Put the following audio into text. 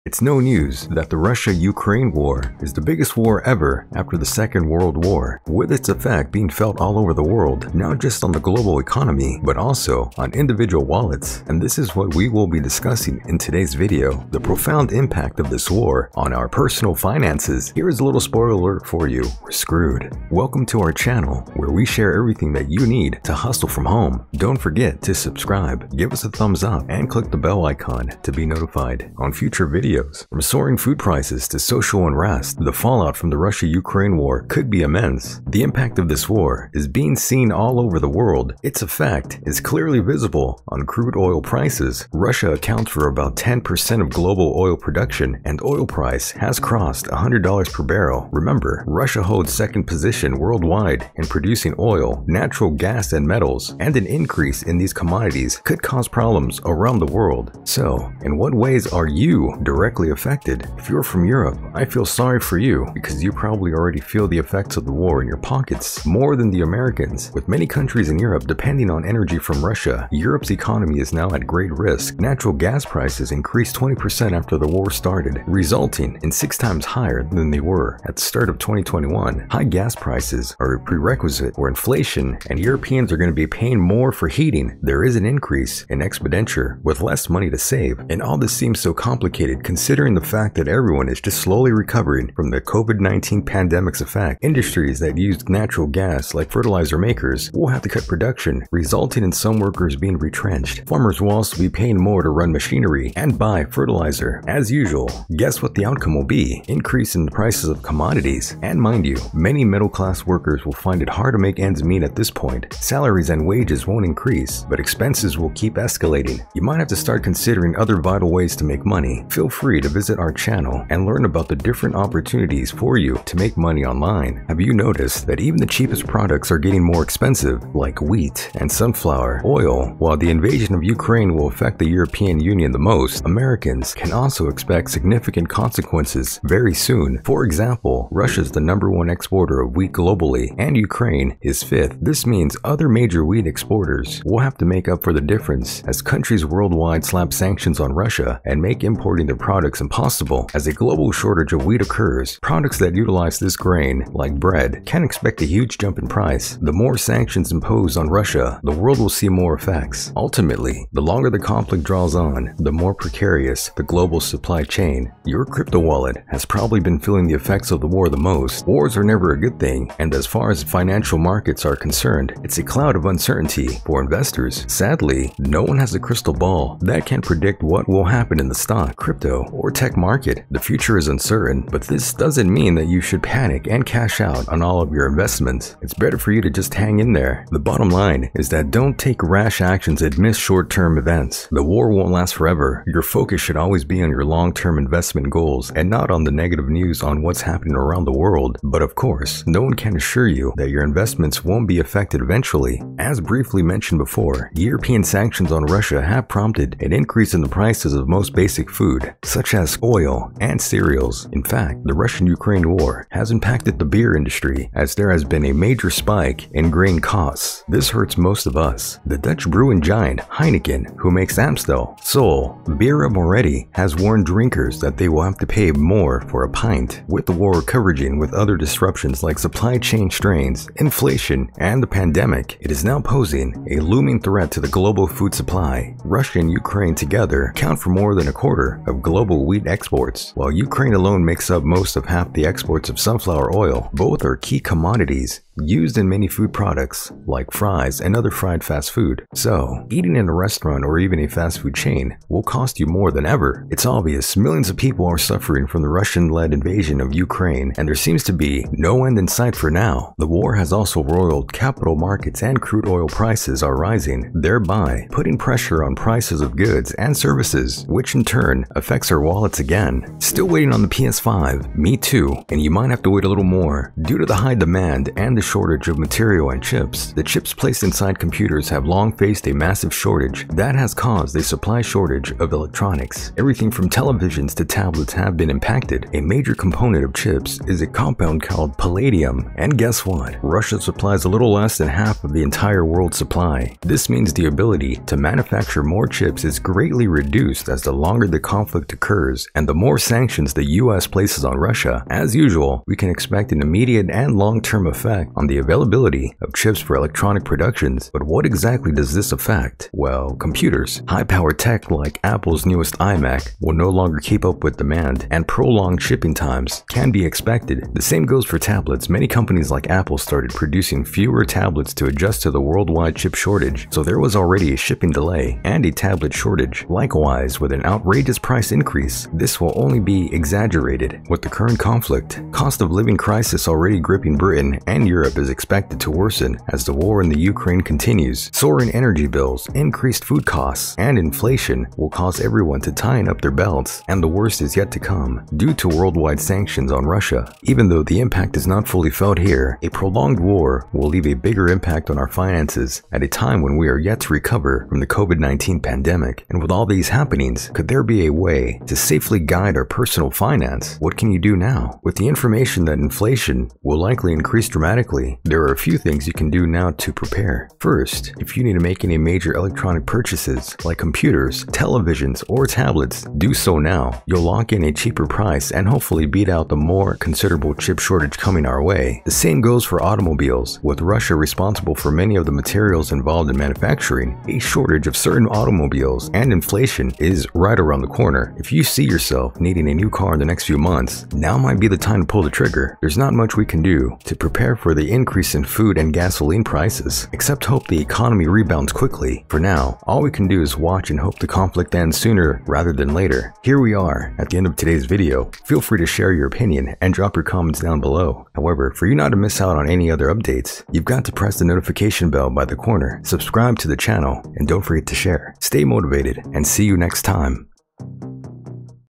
It's no news that the Russia-Ukraine war is the biggest war ever after the Second World War, with its effect being felt all over the world, not just on the global economy, but also on individual wallets. And this is what we will be discussing in today's video, the profound impact of this war on our personal finances. Here is a little spoiler alert for you, we're screwed. Welcome to our channel, where we share everything that you need to hustle from home. Don't forget to subscribe, give us a thumbs up, and click the bell icon to be notified on future videos. From soaring food prices to social unrest, the fallout from the Russia-Ukraine war could be immense. The impact of this war is being seen all over the world. Its effect is clearly visible on crude oil prices. Russia accounts for about 10% of global oil production, and oil price has crossed $100 per barrel. Remember, Russia holds second position worldwide in producing oil, natural gas, and metals, and an increase in these commodities could cause problems around the world. So, in what ways are you directly affected? If you're from Europe, I feel sorry for you because you probably already feel the effects of the war in your pockets more than the Americans. With many countries in Europe depending on energy from Russia, Europe's economy is now at great risk. Natural gas prices increased 20% after the war started, resulting in 6 times higher than they were at the start of 2021. High gas prices are a prerequisite for inflation, and Europeans are going to be paying more for heating. There is an increase in expenditure with less money to save, and all this seems so complicated considering the fact that everyone is just slowly recovering from the COVID-19 pandemic's effect. Industries that use natural gas, like fertilizer makers, will have to cut production, resulting in some workers being retrenched. Farmers will also be paying more to run machinery and buy fertilizer. As usual, guess what the outcome will be? Increase in the prices of commodities. And mind you, many middle-class workers will find it hard to make ends meet at this point. Salaries and wages won't increase, but expenses will keep escalating. You might have to start considering other vital ways to make money. Feel free to visit our channel and learn about the different opportunities for you to make money online. Have you noticed that even the cheapest products are getting more expensive, like wheat and sunflower oil? While the invasion of Ukraine will affect the European Union the most, Americans can also expect significant consequences very soon. For example, Russia is the #1 exporter of wheat globally, and Ukraine is 5th. This means other major wheat exporters will have to make up for the difference as countries worldwide slap sanctions on Russia and make importing their products impossible. As a global shortage of wheat occurs, products that utilize this grain, like bread, can expect a huge jump in price. The more sanctions imposed on Russia, the world will see more effects. Ultimately, the longer the conflict draws on, the more precarious the global supply chain. Your crypto wallet has probably been feeling the effects of the war the most. Wars are never a good thing, and as far as financial markets are concerned, it's a cloud of uncertainty for investors. Sadly, no one has a crystal ball that can predict what will happen in the stock, crypto, or tech market. The future is uncertain, but this doesn't mean that you should panic and cash out on all of your investments. It's better for you to just hang in there. The bottom line is that don't take rash actions and miss short-term events. The war won't last forever. Your focus should always be on your long-term investment goals and not on the negative news on what's happening around the world. But of course, no one can assure you that your investments won't be affected eventually. As briefly mentioned before, European sanctions on Russia have prompted an increase in the prices of most basic food, such as oil and cereals. In fact, the Russian-Ukraine war has impacted the beer industry as there has been a major spike in grain costs. This hurts most of us. The Dutch brewing giant Heineken, who makes Amstel, Sol, Beer Moretti, has warned drinkers that they will have to pay more for a pint. With the war converging with other disruptions like supply chain strains, inflation, and the pandemic, it is now posing a looming threat to the global food supply. Russia and Ukraine together account for more than a quarter of global wheat exports, while Ukraine alone makes up most of half the exports of sunflower oil. Both are key commodities used in many food products like fries and other fried fast food. So, eating in a restaurant or even a fast food chain will cost you more than ever. It's obvious millions of people are suffering from the Russian-led invasion of Ukraine, and there seems to be no end in sight for now. The war has also roiled capital markets, and crude oil prices are rising, thereby putting pressure on prices of goods and services, which in turn affects our wallets again. Still waiting on the PS5? Me too, and you might have to wait a little more due to the high demand and the shortage of material and chips. The chips placed inside computers have long faced a massive shortage that has caused a supply shortage of electronics. Everything from televisions to tablets have been impacted. A major component of chips is a compound called palladium, and guess what? Russia supplies a little less than half of the entire world's supply. This means the ability to manufacture more chips is greatly reduced as the longer the conflict occurs and the more sanctions the US places on Russia. As usual, we can expect an immediate and long-term effect on the availability of chips for electronic productions. But what exactly does this affect? Well, computers. High-powered tech like Apple's newest iMac will no longer keep up with demand, and prolonged shipping times can be expected. The same goes for tablets. Many companies like Apple started producing fewer tablets to adjust to the worldwide chip shortage, so there was already a shipping delay and a tablet shortage. Likewise, with an outrageous price increase, this will only be exaggerated with the current conflict. Cost of living crisis already gripping Britain and Europe is expected to worsen as the war in the Ukraine continues. Soaring energy bills, increased food costs, and inflation will cause everyone to tighten up their belts, and the worst is yet to come due to worldwide sanctions on Russia. Even though the impact is not fully felt here, a prolonged war will leave a bigger impact on our finances at a time when we are yet to recover from the COVID-19 pandemic. And with all these happenings, could there be a way to safely guide our personal finance? What can you do now? With the information that inflation will likely increase dramatically, there are a few things you can do now to prepare. First, if you need to make any major electronic purchases like computers, televisions, or tablets, do so now. You'll lock in a cheaper price and hopefully beat out the more considerable chip shortage coming our way. The same goes for automobiles. With Russia responsible for many of the materials involved in manufacturing, a shortage of certain automobiles and inflation is right around the corner. If you see yourself needing a new car in the next few months, now might be the time to pull the trigger. There's not much we can do to prepare for the increase in food and gasoline prices, except hope the economy rebounds quickly. For now, all we can do is watch and hope the conflict ends sooner rather than later. Here we are at the end of today's video. Feel free to share your opinion and drop your comments down below. However, for you not to miss out on any other updates, you've got to press the notification bell by the corner, subscribe to the channel, and don't forget to share. Stay motivated and see you next time.